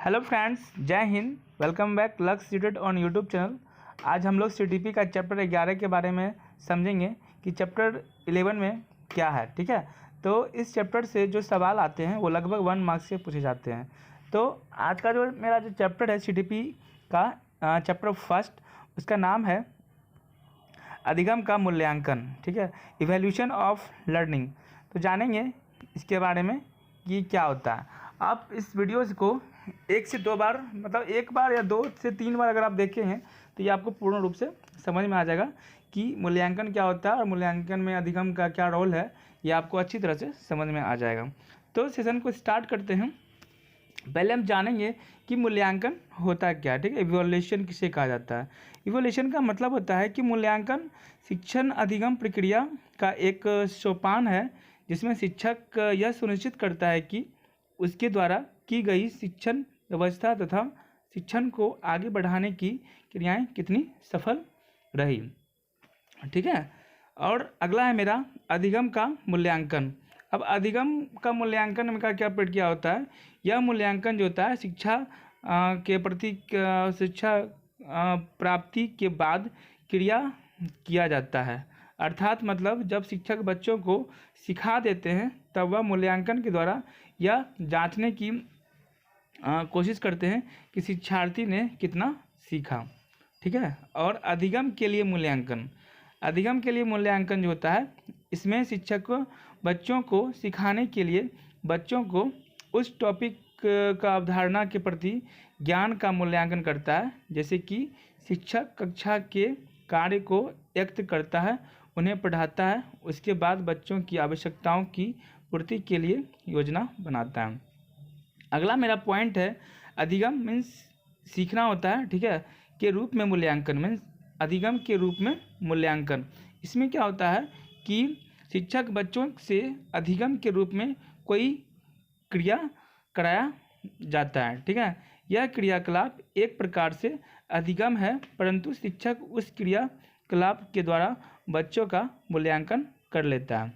Hello friends, जय Hind. Welcome back lux student on YouTube channel. आज हम लोग सीटीपी का चैप्टर 11 के बारे में समझेंगे कि चैप्टर 11 में क्या है। ठीक है, तो इस चैप्टर से जो सवाल आते हैं वो लगभग 1 मार्क्स से पूछे जाते हैं। तो आज का जो मेरा जो चैप्टर है सीटीपी का चैप्टर फर्स्ट, उसका नाम है अधिगम का मूल्यांकन। ठीक है, इवैल्यूएशन ऑफ लर्निंग। तो जानेंगे इसके बारे में कि क्या होता है। आप इस वीडियोज़ को 1 से 2 बार, मतलब 1 बार या 2 से 3 बार अगर आप देखे हैं तो ये आपको पूर्ण रूप से समझ में आ जाएगा कि मूल्यांकन क्या होता है और मूल्यांकन में अधिगम का क्या रोल है। ये आपको अच्छी तरह से समझ में आ जाएगा। तो सेशन को स्टार्ट करते हैं। पहले हम जानेंगे कि मूल्यांकन होता है क्या। ठीक है, इवैल्यूएशन किसे कहा जाता है। इवैल्यूएशन का मतलब होता है कि मूल्यांकन शिक्षण अधिगम प्रक्रिया का एक सोपान है जिसमें शिक्षक यह सुनिश्चित करता है कि उसके द्वारा की गई शिक्षण व्यवस्था तथा शिक्षण को आगे बढ़ाने की क्रियाएं कितनी सफल रही। ठीक है, और अगला है मेरा अधिगम का मूल्यांकन। अब अधिगम का मूल्यांकन में क्या प्रक्रिया होता है। यह मूल्यांकन जो होता है शिक्षा के प्रति शिक्षा प्राप्ति के बाद क्रिया किया जाता है। अर्थात मतलब जब शिक्षक बच्चों को सिखा देते हैं तब वह मूल्यांकन के द्वारा यह जांचने की कोशिश करते हैं कि शिक्षार्थी ने कितना सीखा। ठीक है, और अधिगम के लिए मूल्यांकन। अधिगम के लिए मूल्यांकन जो होता है इसमें शिक्षक बच्चों को सिखाने के लिए बच्चों को उस टॉपिक का अवधारणा के प्रति ज्ञान का मूल्यांकन करता है। जैसे कि शिक्षक कक्षा के कार्य को व्यक्त करता है, उन्हें पढ़ाता है, उसके बाद बच्चों की आवश्यकताओं की पूर्ति के लिए योजना बनाता है। अगला मेरा पॉइंट है अधिगम मीन्स सीखना होता है। ठीक है, के रूप में मूल्यांकन मीन्स अधिगम के रूप में मूल्यांकन। इसमें क्या होता है कि शिक्षक बच्चों से अधिगम के रूप में कोई क्रिया कराया जाता है। ठीक है, यह क्रियाकलाप एक प्रकार से अधिगम है, परंतु शिक्षक उस क्रियाकलाप के द्वारा बच्चों का मूल्यांकन कर लेता है।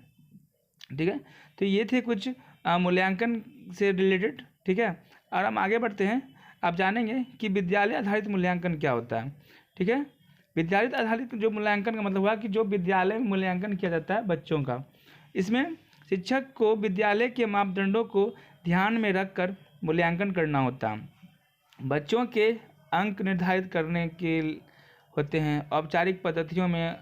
ठीक है, तो ये थे कुछ मूल्यांकन से रिलेटेड। ठीक है, और हम आगे बढ़ते हैं। आप जानेंगे कि विद्यालय आधारित मूल्यांकन क्या होता है। ठीक है, विद्यालय आधारित जो मूल्यांकन का मतलब हुआ कि जो विद्यालय में मूल्यांकन किया जाता है बच्चों का, इसमें शिक्षक को विद्यालय के मापदंडों को ध्यान में रखकर मूल्यांकन करना होता है। बच्चों के अंक निर्धारित करने के होते हैं, औपचारिक पद्धतियों में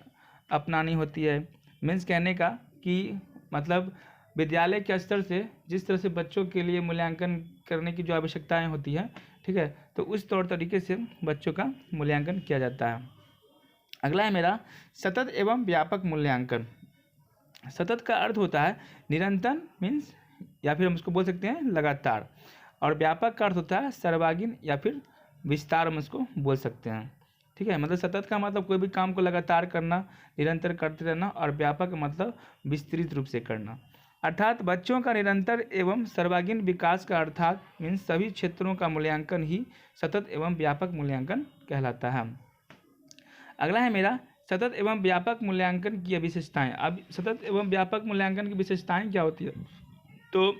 अपनानी होती है। मीन्स कहने का कि मतलब विद्यालय के स्तर से जिस तरह से बच्चों के लिए मूल्यांकन करने की जो आवश्यकताएं होती है, ठीक है, तो उस तौर तरीके से बच्चों का मूल्यांकन किया जाता है। अगला है मेरा सतत एवं व्यापक मूल्यांकन। सतत का अर्थ होता है निरंतर मीन्स, या फिर हम उसको बोल सकते हैं लगातार, और व्यापक का अर्थ होता है सर्वांगीण या फिर विस्तार, हम उसको बोल सकते हैं। ठीक है, मतलब सतत का मतलब कोई भी काम को लगातार करना, निरंतर करते रहना, और व्यापक मतलब विस्तृत रूप से करना। अर्थात बच्चों का निरंतर एवं सर्वांगीण विकास का अर्थात मीन्स सभी क्षेत्रों का मूल्यांकन ही सतत एवं व्यापक मूल्यांकन कहलाता है। अगला है मेरा सतत एवं व्यापक मूल्यांकन की विशेषताएं। अब सतत एवं व्यापक मूल्यांकन की विशेषताएं क्या होती है, तो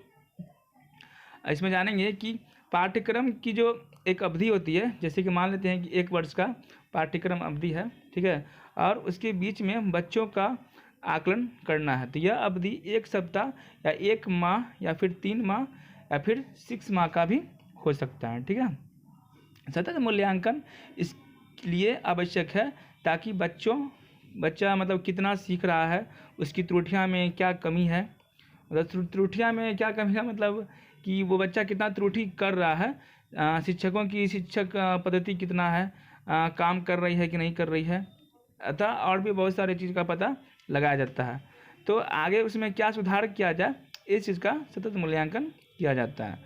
इसमें जानेंगे कि पाठ्यक्रम की जो एक अवधि होती है, जैसे कि मान लेते हैं कि 1 वर्ष का पाठ्यक्रम अवधि है। ठीक है, और उसके बीच में बच्चों का आकलन करना है, तो यह अवधि 1 सप्ताह या 1 माह या फिर 3 माह या फिर 6 माह का भी हो सकता है। ठीक है, सतत मूल्यांकन इसलिए आवश्यक है ताकि बच्चा मतलब कितना सीख रहा है, उसकी त्रुटियां में क्या कमी है, मतलब त्रुटियां में क्या कमी है, मतलब कि वो बच्चा कितना त्रुटि कर रहा है, शिक्षकों की शिक्षक पद्धति कितना है, काम कर रही है कि नहीं कर रही है, अतः और भी बहुत सारी चीज़ का पता लगाया जाता है। तो आगे उसमें क्या सुधार किया जाए, इस चीज़ का सतत मूल्यांकन किया जाता है।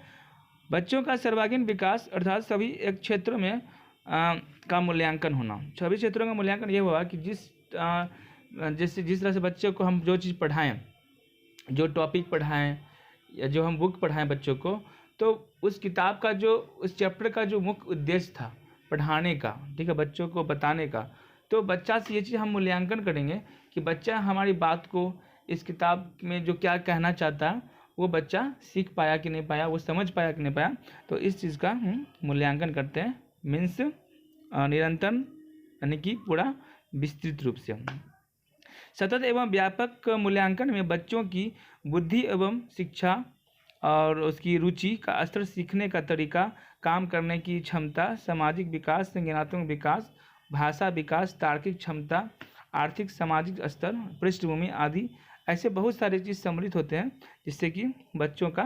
बच्चों का सर्वांगीण विकास अर्थात सभी एक क्षेत्रों में का मूल्यांकन होना। सभी क्षेत्रों का मूल्यांकन ये हुआ कि जिस तरह से बच्चों को हम जो चीज़ पढ़ाएं, जो टॉपिक पढ़ाएं या जो हम बुक पढ़ाएं बच्चों को, तो उस किताब का जो उस चैप्टर का जो मुख्य उद्देश्य था पढ़ाने का, ठीक है, बच्चों को बताने का, तो बच्चा से ये चीज़ हम मूल्यांकन करेंगे कि बच्चा हमारी बात को इस किताब में जो क्या कहना चाहता है वो बच्चा सीख पाया कि नहीं पाया, वो समझ पाया कि नहीं पाया, तो इस चीज़ का मूल्यांकन करते हैं। मीन्स निरंतर यानी कि पूरा विस्तृत रूप से। सतत एवं व्यापक मूल्यांकन में बच्चों की बुद्धि एवं शिक्षा और उसकी रुचि का स्तर, सीखने का तरीका, काम करने की क्षमता, सामाजिक विकास, संज्ञानात्मक विकास, भाषा विकास, तार्किक क्षमता, आर्थिक सामाजिक स्तर, पृष्ठभूमि आदि ऐसे बहुत सारे चीज़ सम्मिलित होते हैं जिससे कि बच्चों का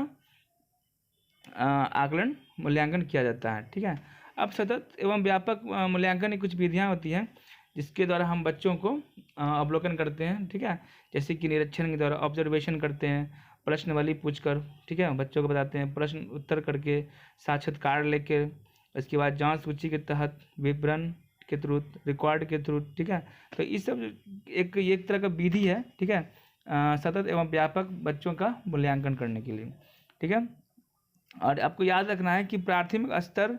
आकलन मूल्यांकन किया जाता है। ठीक है। अब सतत एवं व्यापक मूल्यांकन की कुछ विधियाँ होती हैं जिसके द्वारा हम बच्चों को अवलोकन करते हैं। ठीक है। जैसे कि निरीक्षण के द्वारा ऑब्जर्वेशन करते हैं, प्रश्नावली पूछकर, ठीक है, बच्चों को बताते हैं, प्रश्न उत्तर करके, साक्षात्कार लेके, उसके बाद जांच सूची के तहत, विवरण के थ्रू, रिकॉर्ड के थ्रू। ठीक है। तो ये सब एक तरह का विधि है। ठीक है। सतत एवं व्यापक बच्चों का मूल्यांकन करने के लिए। ठीक है। और आपको याद रखना है कि प्राथमिक स्तर